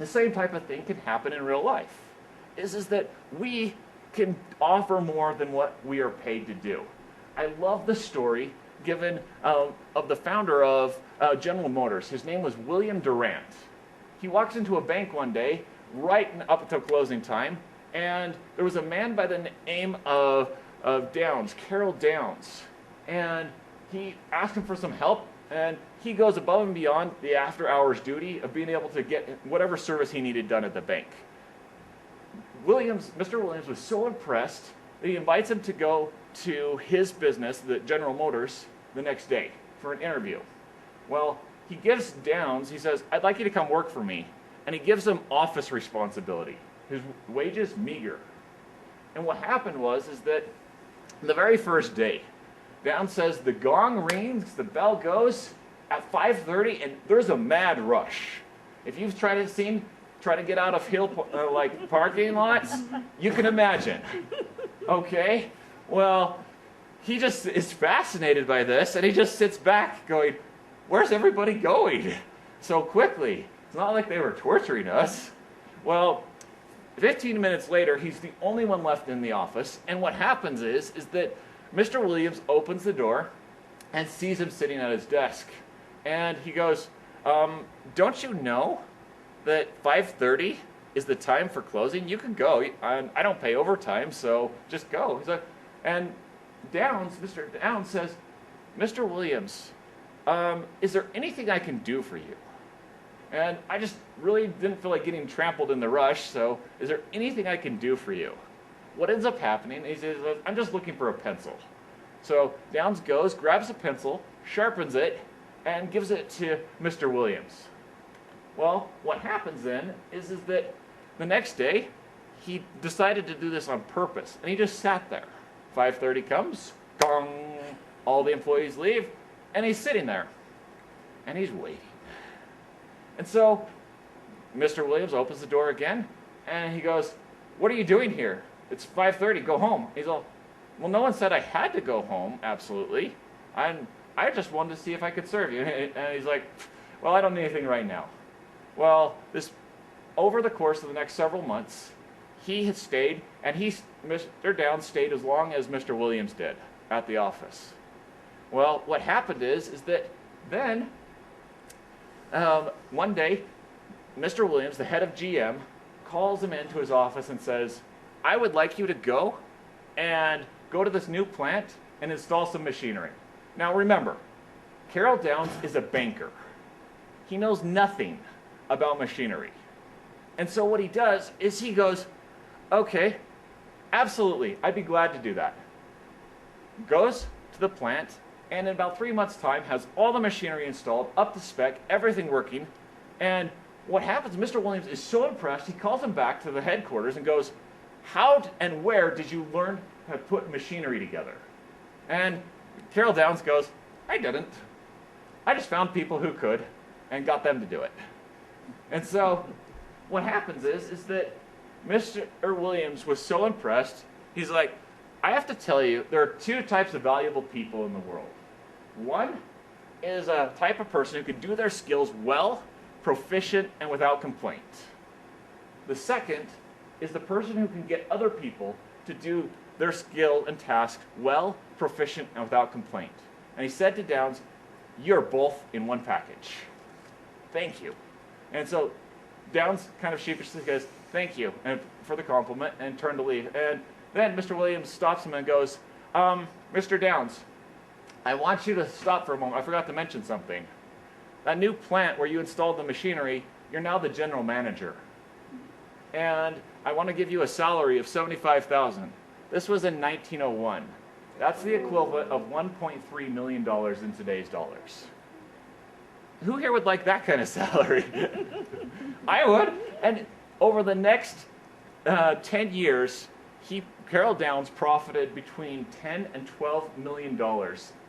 The same type of thing can happen in real life. Is that we can offer more than what we are paid to do. I love the story given of the founder of General Motors. His name was William Durant. He walks into a bank one day, right up until closing time, and there was a man by the name of Downs, Carol Downs, and he asked him for some help, and he goes above and beyond the after-hours duty of being able to get whatever service he needed done at the bank. Mr. Williams was so impressed that he invites him to go to his business, the General Motors, the next day for an interview. Well, he gives Downs, he says, "I'd like you to come work for me." And he gives him office responsibility. His wages, meager. And what happened is that the very first day, Downs says the gong rings, the bell goes at 5:30, and there's a mad rush. If you've tried to get out of parking lots, you can imagine. Okay? Well, he just is fascinated by this, and he just sits back going, "Where's everybody going so quickly? It's not like they were torturing us." Well, 15 minutes later, he's the only one left in the office, and what happens is that Mr. Williams opens the door and sees him sitting at his desk. And he goes, "Don't you know that 5:30 is the time for closing? You can go. I don't pay overtime, so just go." He's like, and Mr. Downs says, "Mr. Williams, is there anything I can do for you?" And I just really didn't feel like getting trampled in the rush, so is there anything I can do for you? What ends up happening is I'm just looking for a pencil. So Downs goes, grabs a pencil, sharpens it, and gives it to Mr. Williams. Well, what happens then is that the next day, he decided to do this on purpose, and he just sat there. 5:30 comes, gong, all the employees leave, and he's sitting there, and he's waiting. And so Mr. Williams opens the door again, and he goes, "What are you doing here? It's 5:30, go home." He's all, "Well, no one said I had to go home, absolutely. I just wanted to see if I could serve you." And he's like, "Well, I don't need anything right now." Well, over the course of the next several months, he had stayed, and Mr. Downs stayed as long as Mr. Williams did at the office. Well, what happened is that then, one day, Mr. Williams, the head of GM, calls him into his office and says, "I would like you to go to this new plant and install some machinery." Now remember, Carol Downs is a banker. He knows nothing about machinery. And so what he does is he goes, "Okay, absolutely, I'd be glad to do that." Goes to the plant, and in about 3 months' time has all the machinery installed, up to spec, everything working. And what happens, Mr. Williams is so impressed, he calls him back to the headquarters and goes, "How and where did you learn how to put machinery together?" And Carol Downs goes, "I didn't. I just found people who could and got them to do it." And so what happens is that Mr. Williams was so impressed, he's like, "I have to tell you, there are two types of valuable people in the world. One is a type of person who can do their skills well, proficient, and without complaint. The second is the person who can get other people to do their skill and task well, proficient, and without complaint." And he said to Downs, "You're both in one package. Thank you." And so Downs kind of sheepishly goes, "Thank you," and for the compliment, and turned to leave. And then Mr. Williams stops him and goes, "Mr. Downs, I want you to stop for a moment. I forgot to mention something. That new plant where you installed the machinery, you're now the general manager. And I want to give you a salary of $75,000. This was in 1901. That's the equivalent of $1.3 million in today's dollars. Who here would like that kind of salary?" I would. And over the next 10 years, Carol Downs profited between $10 and $12 million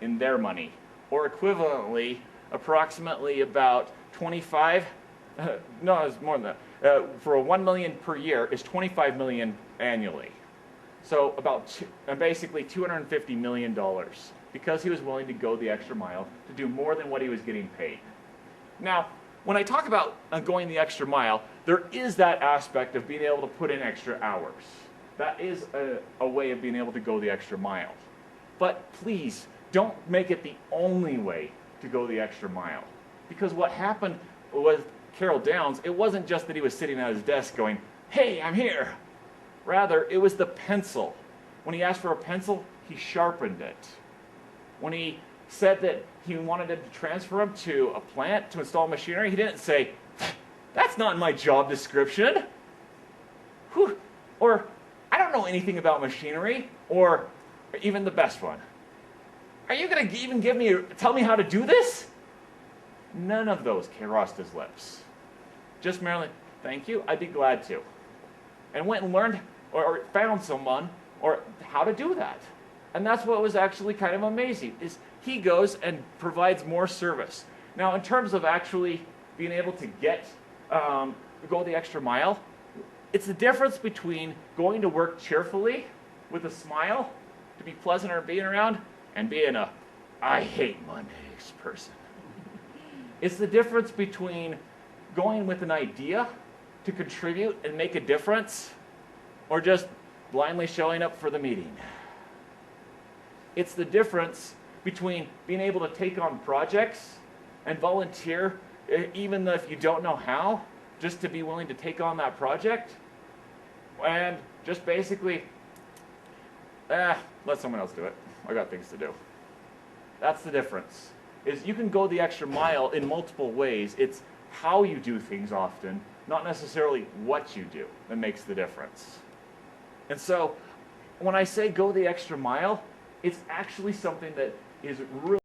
in their money, or equivalently, approximately about 25. No, it's more than that. For a $1 million per year is $25 million annually. So basically $250 million, because he was willing to go the extra mile to do more than what he was getting paid. Now, when I talk about going the extra mile, there is that aspect of being able to put in extra hours. That is a way of being able to go the extra mile. But please, don't make it the only way to go the extra mile. Because what happened with Carol Downs, it wasn't just that he was sitting at his desk going, "Hey, I'm here." Rather, it was the pencil. When he asked for a pencil, he sharpened it. When he said that he wanted to transfer him to a plant to install machinery, he didn't say, "That's not my job description." Whew. Or, "I don't know anything about machinery," or even the best one, "Are you going to even tell me how to do this?" None of those crossed his lips. Just merely, "Thank you, I'd be glad to." And went and learned or found someone or how to do that. And that's what was actually kind of amazing, is he goes and provides more service. Now, in terms of actually being able to go the extra mile, it's the difference between going to work cheerfully with a smile to be pleasant or being around and being a "I hate Mondays" person. It's the difference between going with an idea to contribute and make a difference or just blindly showing up for the meeting. It's the difference between being able to take on projects and volunteer, even if you don't know how, just to be willing to take on that project and just basically, let someone else do it. I got things to do. That's the difference. Is you can go the extra mile in multiple ways. It's how you do things often, not necessarily what you do, that makes the difference. And so when I say go the extra mile, it's actually something that is really